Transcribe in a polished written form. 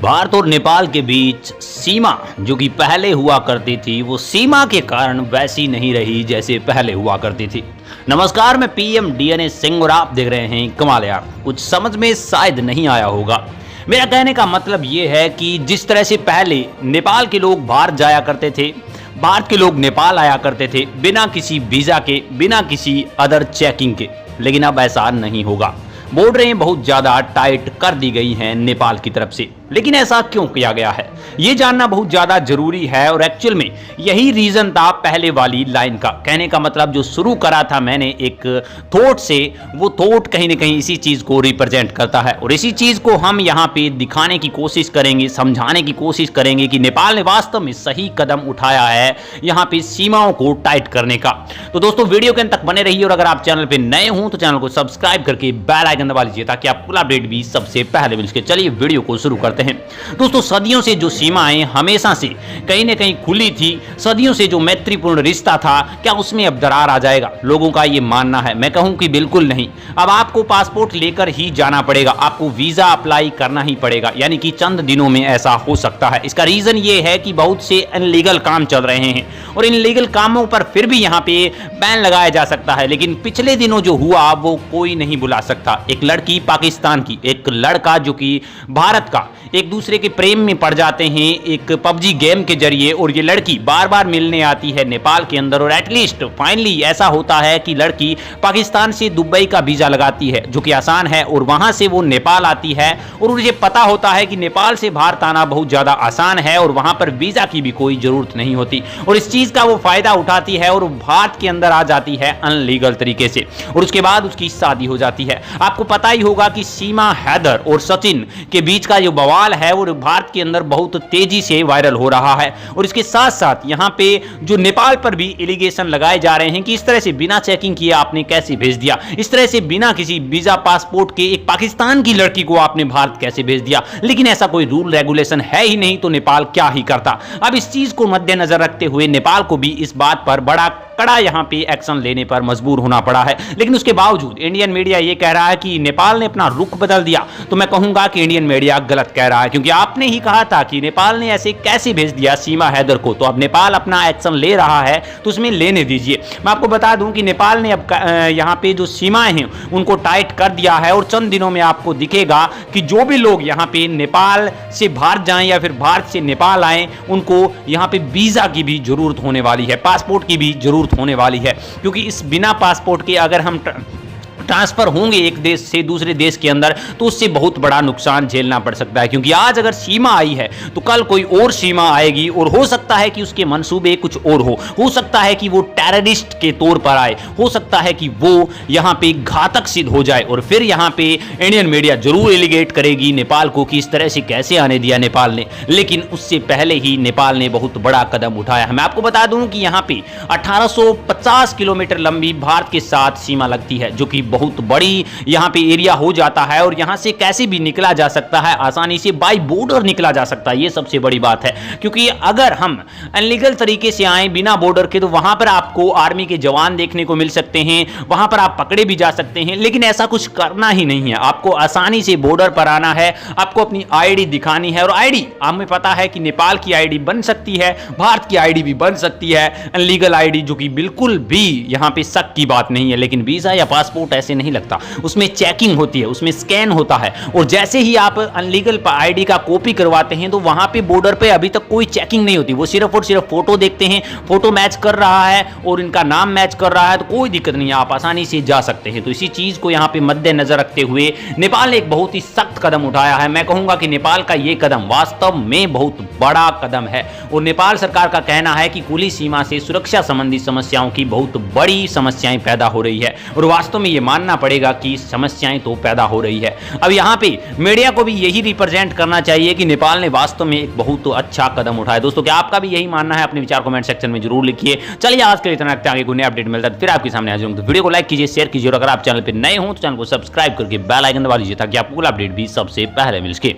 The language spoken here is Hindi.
भारत और नेपाल के बीच सीमा जो कि पहले हुआ करती थी, वो सीमा के कारण वैसी नहीं रही जैसे पहले हुआ करती थी। नमस्कार, मैं पीएम डीएनए सिंह और आप देख रहे हैं कमाल यार। कुछ समझ में शायद नहीं आया होगा। मेरा कहने का मतलब ये है कि जिस तरह से पहले नेपाल के लोग भारत जाया करते थे, भारत के लोग नेपाल आया करते थे बिना किसी वीज़ा के, बिना किसी अदर चेकिंग के, लेकिन अब ऐसा नहीं होगा। बॉर्डरें बहुत ज़्यादा टाइट कर दी गई हैं नेपाल की तरफ से। लेकिन ऐसा क्यों किया गया है, ये जानना बहुत ज़्यादा जरूरी है। और एक्चुअल में यही रीज़न था पहले वाली लाइन का। कहने का मतलब जो शुरू करा था मैंने एक थॉट से, वो थॉट कहीं ना कहीं इसी चीज़ को रिप्रेजेंट करता है। और इसी चीज़ को हम यहाँ पे दिखाने की कोशिश करेंगे, समझाने की कोशिश करेंगे कि नेपाल ने वास्तव में सही कदम उठाया है यहाँ पे सीमाओं को टाइट करने का। तो दोस्तों, वीडियो के अंत तक बने रहिए और अगर आप चैनल पर नए हों तो चैनल को सब्सक्राइब करके बेल आइकन दबा लीजिए ताकि आपको अपडेट भी सबसे पहले मिल सके। चलिए वीडियो को शुरू करते हैं। दोस्तों, सदियों से जो सीमाएं हमेशा से कहीं न कहीं खुली थी, सदियों से जो मैत्रीपूर्ण रिश्ता था, क्या उसमें अब दरार आ जाएगा? लोगों का ये मानना है। मैं कहूं कि बिल्कुल नहीं। अब आपको पासपोर्ट लेकर ही जाना पड़ेगा, आपको वीजा अप्लाई करना ही पड़ेगा, यानी कि चंद दिनों में ऐसा हो सकता है। इसका रीजन ये है कि बहुत से अनलीगल काम चल रहे हैं और इन लीगल कामों पर फिर भी यहाँ पे बैन लगाया जा सकता है। लेकिन पिछले दिनों जो हुआ वो कोई नहीं बुला सकता। एक लड़की पाकिस्तान की, एक लड़का जो कि भारत का, एक दूसरे के प्रेम में पड़ जाते हैं एक पबजी गेम के जरिए, और ये लड़की बार बार मिलने आती है नेपाल के अंदर। और एटलीस्ट फाइनली ऐसा होता है कि लड़की पाकिस्तान से दुबई का वीजा लगाती है जो कि आसान है, और वहां से वो नेपाल आती है और मुझे पता होता है कि नेपाल से भारत आना बहुत ज्यादा आसान है और वहां पर वीजा की भी कोई जरूरत नहीं होती। और इस चीज का वो फायदा उठाती है और भारत के अंदर आ जाती है अनलीगल तरीके से, और उसके बाद उसकी शादी हो जाती है। आपको पता ही होगा कि सीमा हैदर और सचिन के बीच का जो बवाल है वो भारत के अंदर बहुत तेजी से वायरल हो रहा है। और इसके साथ साथ यहां पे जो नेपाल पर भी एलिगेशन लगाए जा रहे हैं कि इस तरह से बिना चेकिंग किए आपने कैसे भेज दिया, इस तरह से बिना किसी वीजा पासपोर्ट के एक पाकिस्तान की लड़की को आपने भारत कैसे भेज दिया। लेकिन ऐसा कोई रूल रेगुलेशन है ही नहीं, तो नेपाल क्या ही करता। अब इस चीज को मद्देनजर रखते हुए नेपाल को भी इस बात पर बड़ा कड़ा यहां पे एक्शन लेने पर मजबूर होना पड़ा है। लेकिन उसके बावजूद इंडियन मीडिया ये कह रहा है कि नेपाल ने अपना रुख बदल दिया। तो मैं कहूंगा कि इंडियन मीडिया गलत कह रहा है, क्योंकि आपने ही कहा था कि नेपाल ने ऐसे कैसे भेज दिया सीमा हैदर को। तो अब नेपाल अपना एक्शन ले रहा है तो उसमें लेने दीजिए। मैं आपको बता दूं कि नेपाल ने अब यहां पे जो सीमाएं हैं उनको टाइट कर दिया है, और चंद दिनों में आपको दिखेगा कि जो भी लोग यहां पे नेपाल से भारत जाएं या फिर भारत से नेपाल आए, उनको यहां पे वीजा की भी जरूरत होने वाली है, पासपोर्ट की भी जरूरत होने वाली है। क्योंकि इस बिना पासपोर्ट के अगर हम ट्रांसफर होंगे एक देश से दूसरे देश के अंदर, तो उससे बहुत बड़ा नुकसान झेलना पड़ सकता है। क्योंकि आज अगर सीमा आई है तो कल कोई और सीमा आएगी, और हो सकता है कि उसके मंसूबे कुछ और हो सकता है कि वो टेररिस्ट के तौर पर आए, हो सकता है कि वो यहाँ पे घातक सिद्ध हो जाए। और फिर यहाँ पे इंडियन मीडिया जरूर एलिगेट करेगी नेपाल को कि इस तरह से कैसे आने दिया नेपाल ने। लेकिन उससे पहले ही नेपाल ने बहुत बड़ा कदम उठाया है। मैं आपको बता दूं कि यहाँ पे 1850 किलोमीटर लंबी भारत के साथ सीमा लगती है, जो कि बहुत बड़ी यहां पे एरिया हो जाता है। और यहां से कैसे भी निकला जा सकता है, आसानी से बाय बॉर्डर निकला जा सकता है। ये सबसे बड़ी बात है, क्योंकि अगर हम अनलीगल तरीके से आए बिना बॉर्डर के, तो वहां पर आपको आर्मी के जवान देखने को मिल सकते हैं, वहां पर आप पकड़े भी जा सकते हैं। लेकिन ऐसा कुछ करना ही नहीं है। आपको आसानी से बॉर्डर पर आना है, आपको अपनी आईडी दिखानी है। और आईडी हमें पता है कि नेपाल की आईडी बन सकती है, भारत की आईडी भी बन सकती है, अनलीगल आईडी, जो कि बिल्कुल भी यहां पे शक की बात नहीं है। लेकिन वीजा या पासपोर्ट ऐसे नहीं लगता, उसमें चेकिंग होती है, उसमें स्कैन होता है। और जैसे ही आप अनलीगल आईडी का कॉपी करवाते हैं तो वहां पे बॉर्डर पे अभी तक कोई चेकिंग नहीं होती। वो सिर्फ और सिर्फ फोटो देखते हैं, फोटो मैच कर रहा है और इनका नाम मैच कर रहा है तो कोई दिक्कत नहीं है, आप आसानी से जा सकते हैं। तो इसी चीज को यहां पे मद्देनजर रखते हुए नेपाल ने एक बहुत ही सख्त कदम उठाया है। मैं कहूंगा कि नेपाल का यह कदम वास्तव में बहुत बड़ा कदम है। और नेपाल सरकार का कहना है कि खुली सीमा से सुरक्षा संबंधी समस्याओं की बहुत बड़ी समस्याएं पैदा हो रही है। और वास्तव में यह मानना पड़ेगा कि समस्याएं तो पैदा हो रही है। अब यहाँ पे मीडिया को भी यही रिप्रेजेंट करना चाहिए कि नेपाल ने वास्तव में एक बहुत अच्छा कदम उठाया। दोस्तों, क्या आपका भी यही मानना है? अपने विचार कमेंट सेक्शन में जरूर लिखिए। चलिए, आज के लिए इतना रखते हैं, आगे कोई नया अपडेट मिलता है फिर आपके सामने हाजिर होंगे। तो वीडियो को लाइक कीजिए, शेयर कीजिए, और अगर आप चैनल पर नए हो तो चैनल को सब्सक्राइब करके बेल आइकन दबा लीजिए ताकि आपको अपडेट भी सबसे पहले मिल सके।